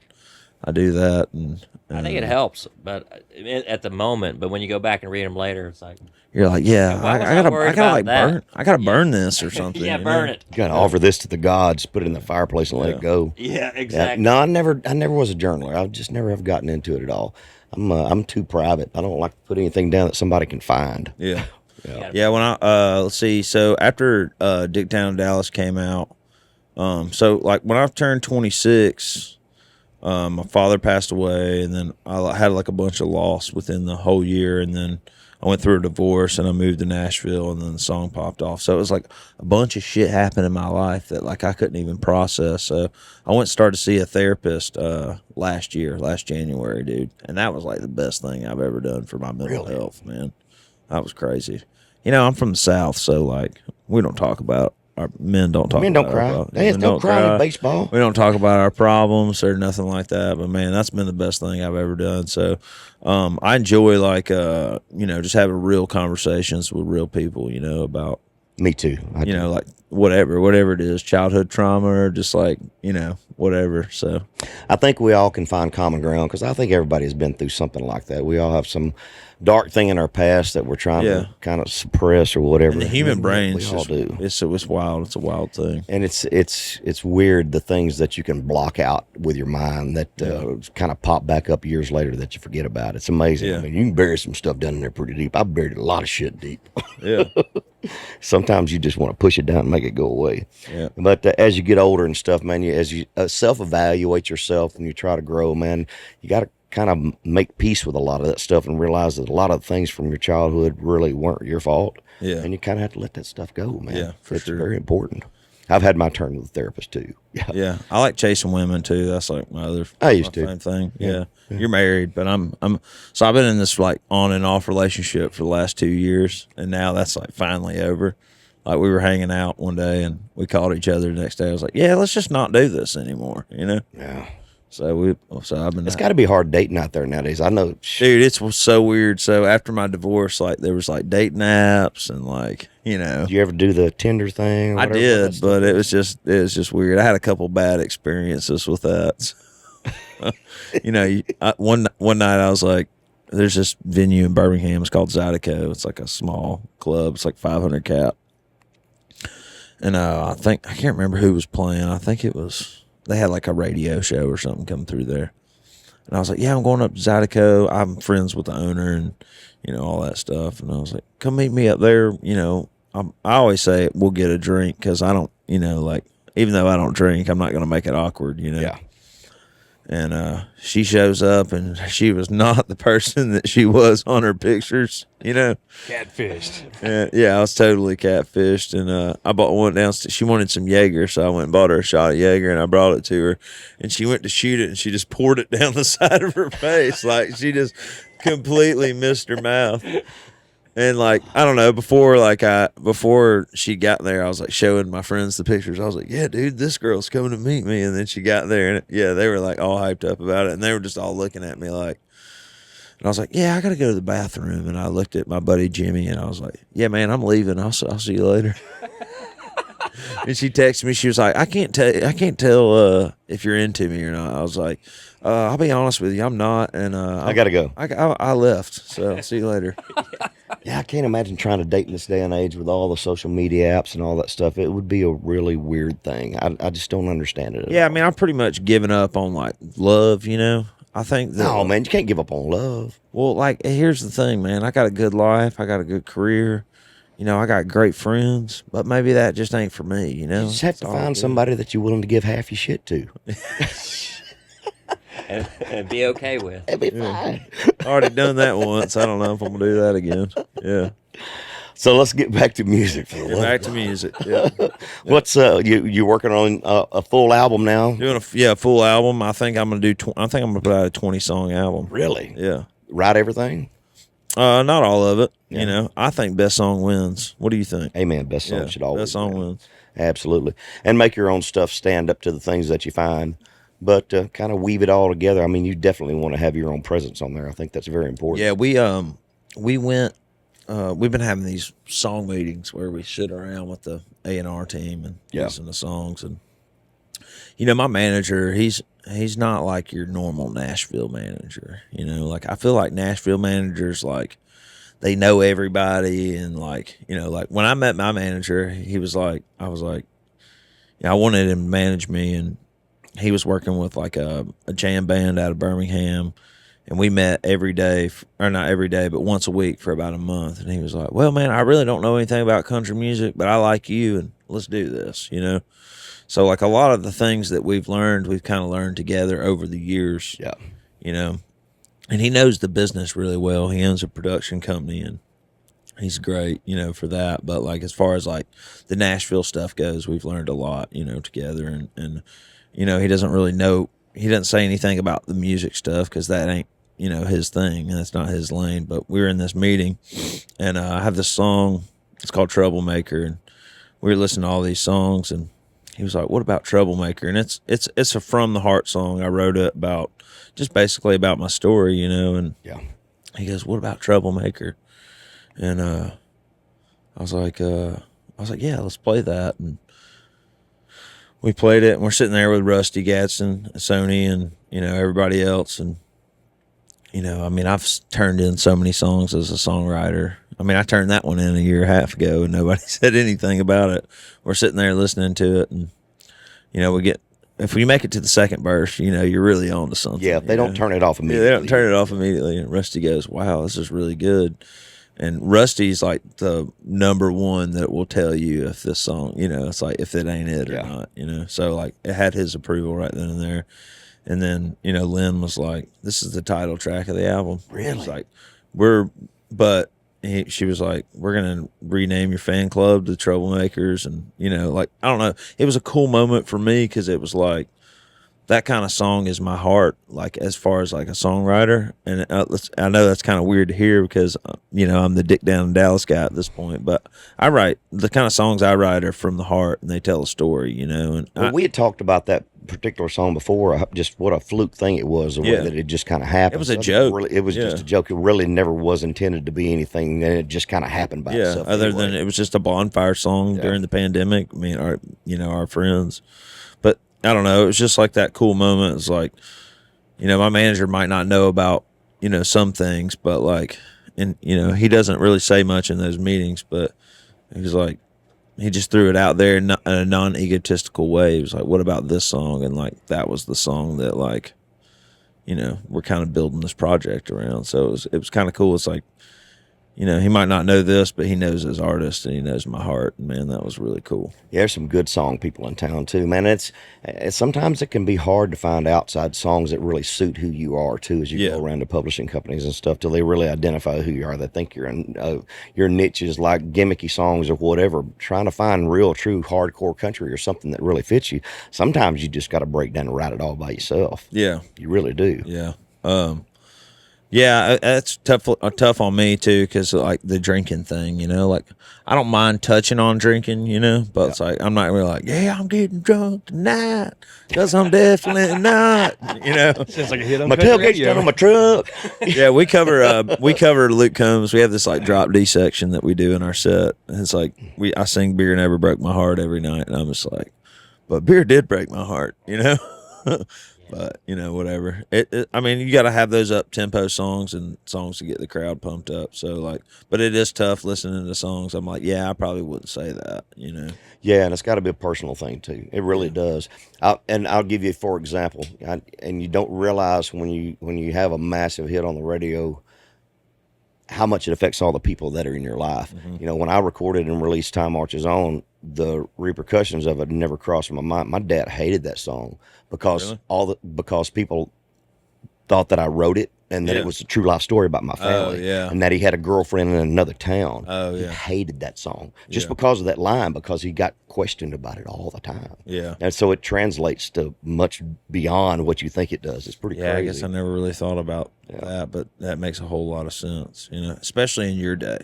I do that and I think it helps, but at the moment, but when you go back and read them later, it's like, you're like, yeah, Why was I I gotta worried about that? I gotta burn this or something. yeah, you burn know? it. You got to offer this to the gods, put it in the fireplace, and let Yeah. it go. Yeah, Yeah, exactly. no, I never was a journaler. I just never have gotten into it at all. I'm too private. I don't like to put anything down that somebody can find. Yeah. Yeah. Yeah, when I let's see, so after Dicktown Dallas came out, so like when I turned 26, my father passed away, and then I had like a bunch of loss within the whole year, and then I went through a divorce, and I moved to Nashville, and then the song popped off. So it was like a bunch of shit happened in my life that like I couldn't even process. So I went and started to see a therapist last January, dude, and that was like the best thing I've ever done for my mental health, man. That was crazy. You know, I'm from the South, so like we don't talk about our men don't talk. Men about don't cry. Our problems. They don't cry in baseball. We don't talk about our problems or nothing like that. But man, that's been the best thing I've ever done. So I enjoy like just having real conversations with real people. You know about Me too. I do. like whatever it is, childhood trauma or just like whatever. So I think we all can find common ground because I think everybody has been through something like that. We all have some dark thing in our past that we're trying to kind of suppress or whatever. and the human brain, we all do. It's wild. It's a wild thing. And it's weird the things that you can block out with your mind that kind of pop back up years later that you forget about. It's amazing. Yeah. I mean, you can bury some stuff down in there pretty deep. I've buried a lot of shit deep. Yeah. Sometimes you just want to push it down and make it go away. Yeah. But as you get older and stuff, man, as you self-evaluate yourself and you try to grow, man, you got to kind of make peace with a lot of that stuff and realize that a lot of things from your childhood really weren't your fault. Yeah. And you kind of have to let that stuff go, man. Yeah, for it's sure. very important. I've had my turn with a therapist too. Yeah. Yeah, I like chasing women too. That's like my other. I used to. Same thing. Yeah. You're married, but I'm. So I've been in this like on and off relationship for the last 2 years, and now that's like finally over. Like we were hanging out one day, and we called each other the next day. I was like, "Yeah, let's just not do this anymore," you know. Yeah. So I've been. It's got to be hard dating out there nowadays. I know. Dude, it's so weird. So after my divorce, like there was like dating apps and like, you know. Did you ever do the Tinder thing? Or I whatever did, but it was just weird. I had a couple bad experiences with that. You know, one night I was like, there's this venue in Birmingham. It's called Zydeco. It's like a small club. It's like 500 cap. And I can't remember who was playing. I think they had like a radio show or something coming through there. And I was like, yeah, I'm going up to Zydeco. I'm friends with the owner and, you know, all that stuff. And I was like, come meet me up there. You know, I always say we'll get a drink because I don't, you know, like, even though I don't drink, I'm not going to make it awkward, you know. Yeah. And she shows up, and she was not the person that she was on her pictures, you know. Catfished. And, yeah, I was totally catfished. And I bought one downstairs. She wanted some Jaeger, so I went and bought her a shot of Jaeger, and I brought it to her. And she went to shoot it, and she just poured it down the side of her face. Like, she just completely missed her mouth. And like, I don't know, before she got there, I was like showing my friends the pictures. I was like, yeah, dude, this girl's coming to meet me. And then she got there, and they were like all hyped up about it. And they were just all looking at me like, and I was like, yeah, I got to go to the bathroom. And I looked at my buddy Jimmy, and I was like, yeah, man, I'm leaving. I'll see you later. And she texted me. She was like, I can't tell if you're into me or not. I was like, I'll be honest with you, I'm not. And I got to go. I left. So I'll see you later. Yeah, I can't imagine trying to date in this day and age with all the social media apps and all that stuff. It would be a really weird thing. I just don't understand it. Yeah, I mean, I've pretty much given up on like love, you know. I think that. No, man, you can't give up on love. Well, like, here's the thing, man. I got a good life. I got a good career. You know, I got great friends, but maybe that just ain't for me, you know. You just have to find somebody that you're willing to give half your shit to. and be okay with. It'll be fine. Already done that once. I don't know if I'm gonna do that again. Yeah. So let's get back to music. Back to music. Yeah. What's you working on a full album now? Doing a full album. I think I'm gonna put out a 20-song album. Really? Yeah. Write everything? Not all of it. Yeah. You know, I think best song wins. What do you think? Amen. Best song should always best song win. wins. Absolutely. And make your own stuff stand up to the things that you find, but kind of weave it all together. I mean, you definitely want to have your own presence on there. I think that's very important. Yeah, we went. We've been having these song meetings where we sit around with the A&R team and listen to songs. And you know, my manager, he's not like your normal Nashville manager. You know, like I feel like Nashville managers, like they know everybody, and like, you know, like when I met my manager, I was like, yeah, I wanted him to manage me, and he was working with like a jam band out of Birmingham. And we met every day, or not every day, but once a week for about a month. And he was like, well, man, I really don't know anything about country music, but I like you, and let's do this, you know? So, like, a lot of the things that we've kind of learned together over the years. Yeah. You know? And he knows the business really well. He owns a production company, and he's great, you know, for that. But, like, as far as, like, the Nashville stuff goes, we've learned a lot, you know, together. And you know, he doesn't say anything about the music stuff because that ain't, you know, his thing, and that's not his lane. But we were in this meeting, and I have this song. It's called Troublemaker, and we were listening to all these songs, and he was like, "What about Troublemaker?" And it's a from the heart song. I wrote it about just basically about my story, you know. And he goes, "What about Troublemaker?" And I was like, "Yeah, let's play that." And we played it, and we're sitting there with Rusty Gadsden, Sony, and, you know, everybody else. And, you know, I mean, I've turned in so many songs as a songwriter. I mean, I turned that one in a year and a half ago, and nobody said anything about it. We're sitting there listening to it, and, you know, if we make it to the second verse, you know, you're really on to something. Yeah, if they don't turn it off immediately. Yeah, they don't turn it off immediately. And Rusty goes, wow, this is really good. And Rusty's like the number one that will tell you if this song, you know, it's like if it ain't it or not, you know. So, like, it had his approval right then and there. And then, you know, Lynn was like, this is the title track of the album. Really? It's like, but she was like, we're going to rename your fan club the Troublemakers. And, you know, like, I don't know. It was a cool moment for me because it was like, that kind of song is my heart, like as far as like a songwriter. And I know that's kind of weird to hear because, you know, I'm the dick down in Dallas guy at this point, but I write the kind of songs I write are from the heart and they tell a story, you know. And well, we had talked about that particular song before, just what a fluke thing it was, the way that it just kind of happened. It was a joke. It was just a joke. It really never was intended to be anything, and it just kind of happened by itself. Other than it was just a bonfire song during the pandemic. I mean, our friends. But I don't know. It was just like that cool moment. It's like, you know, my manager might not know about, you know, some things, but like, and, you know, he doesn't really say much in those meetings, but he was like, he just threw it out there in a non-egotistical way. He was like, what about this song? And like, that was the song that like, you know, we're kind of building this project around. So it was kind of cool. It's like, you know, he might not know this, but he knows his artist and he knows my heart. And man, that was really cool. Yeah, there's some good song people in town too, man. It's sometimes it can be hard to find outside songs that really suit who you are too, as you go around to publishing companies and stuff, till they really identify who you are. They think your niche is like gimmicky songs or whatever. Trying to find real, true hardcore country or something that really fits you. Sometimes you just got to break down and write it all by yourself. Yeah, you really do. Yeah. Yeah, that's tough on me too, because like the drinking thing, you know, like I don't mind touching on drinking, you know, but it's like I'm not really like, yeah, I'm getting drunk tonight, because I'm definitely not, you know. Sounds like a hit on my tailgate's down on my truck. Yeah, we cover Luke Combs. We have this like drop D section that we do in our set. And it's like I sing "Beer Never Broke My Heart" every night, and I'm just like, but beer did break my heart, you know. But, you know, whatever. I mean, you got to have those up-tempo songs and songs to get the crowd pumped up. So, like, but it is tough listening to songs. I'm like, yeah, I probably wouldn't say that, you know. Yeah, and it's got to be a personal thing, too. It really does. I'll give you, for example, and you don't realize when you have a massive hit on the radio how much it affects all the people that are in your life. Mm-hmm. You know, when I recorded and released Time Marches On, the repercussions of it never crossed my mind. My dad hated that song because because people thought that I wrote it and that it was a true life story about my family, and that he had a girlfriend in another town. He hated that song just because of that line, because he got questioned about it all the time. Yeah, and so it translates to much beyond what you think it does. It's pretty crazy. I guess I never really thought about that, but that makes a whole lot of sense. You know, especially in your day.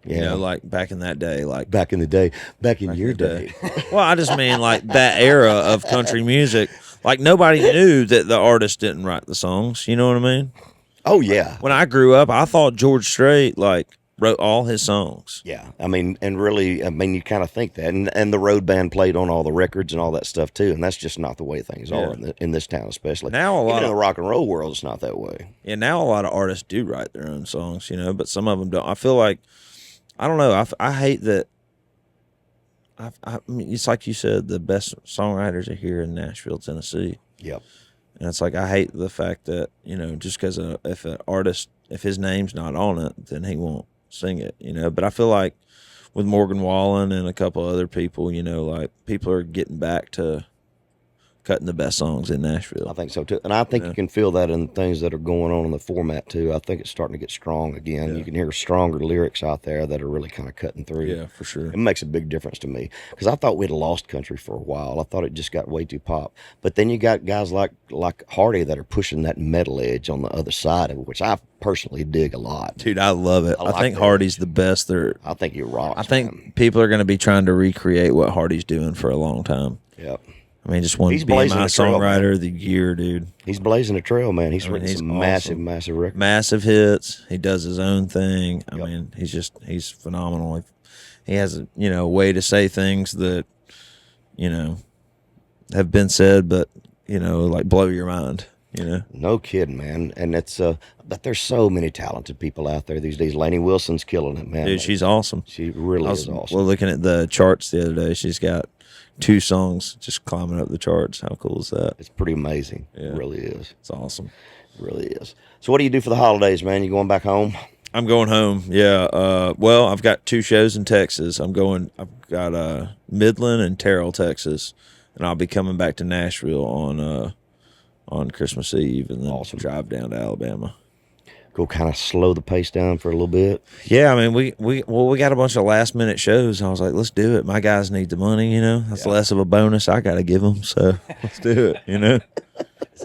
You know, like back in that day, like back in your day. Well, I just mean like that era of country music. Like nobody knew that the artist didn't write the songs. You know what I mean? Oh yeah. When I grew up, I thought George Strait like wrote all his songs. Yeah, I mean, and really, I mean, you kind of think that, and the road band played on all the records and all that stuff too, and that's just not the way things are in this town, especially now. Even in the rock and roll world, it's not that way. Yeah, now a lot of artists do write their own songs, you know, but some of them don't. I feel like, I don't know. I hate that. I mean, it's like you said, the best songwriters are here in Nashville, Tennessee. Yep. And it's like I hate the fact that, you know, just because if an artist, if his name's not on it, then he won't sing it, you know. But I feel like with Morgan Wallen and a couple other people, you know, like people are getting back to cutting the best songs in Nashville. I think so too, and I think you can feel that in things that are going on in the format too. I think it's starting to get strong again. Yeah. You can hear stronger lyrics out there that are really kind of cutting through. Yeah, for sure. It makes a big difference to me, because I thought we'd lost country for a while. I thought it just got way too pop. But then you got guys like Hardy that are pushing that metal edge on the other side of it, which I personally dig a lot. Dude, I love it. I think Hardy's the best. I think you're right. I think people are going to be trying to recreate what Hardy's doing for a long time. Yep. I mean, just one being my songwriter of the year, dude. He's blazing a trail, man. He's written some awesome, massive records. Massive hits. He does his own thing. I mean, he's phenomenal. He has a way to say things that, have been said, but, like blow your mind, No kidding, man. And it's, but there's so many talented people out there these days. Lainey Wilson's killing it, man. Dude, she's awesome. She really is awesome. Well, looking at the charts the other day, she's got 2 songs just climbing up the charts. How cool is that? It's pretty amazing. Yeah. It really is. It's awesome. It really is. So what do you do for the holidays, man? You going back home? I'm going home. Yeah. Well, I've got 2 shows in Texas. I've got Midland and Terrell, Texas, and I'll be coming back to Nashville on Christmas Eve, and then drive down to Alabama. go kind of slow the pace down for a little bit? Yeah, I mean, we got a bunch of last minute shows. I was like, let's do it. My guys need the money, you know. That's less of a bonus I got to give them, so let's do it, you know.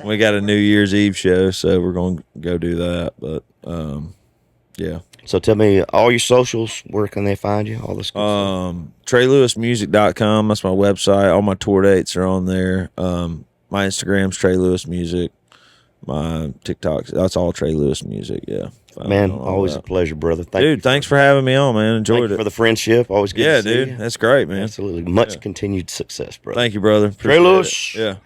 We got a New Year's Eve show, so we're going to go do that. But yeah. So tell me all your socials. Where can they find you? All this. TreyLewisMusic.com. That's my website. All my tour dates are on there. My Instagram's Trey Lewis Music. My TikTok, that's all Trey Lewis Music. Yeah, man, always a pleasure, brother. Thanks for having me on, man. Enjoyed it for the friendship. Always good. Yeah, to see dude, you. That's great, man. Absolutely, much continued success, brother. Thank you, brother. Trey Lewis. Yeah.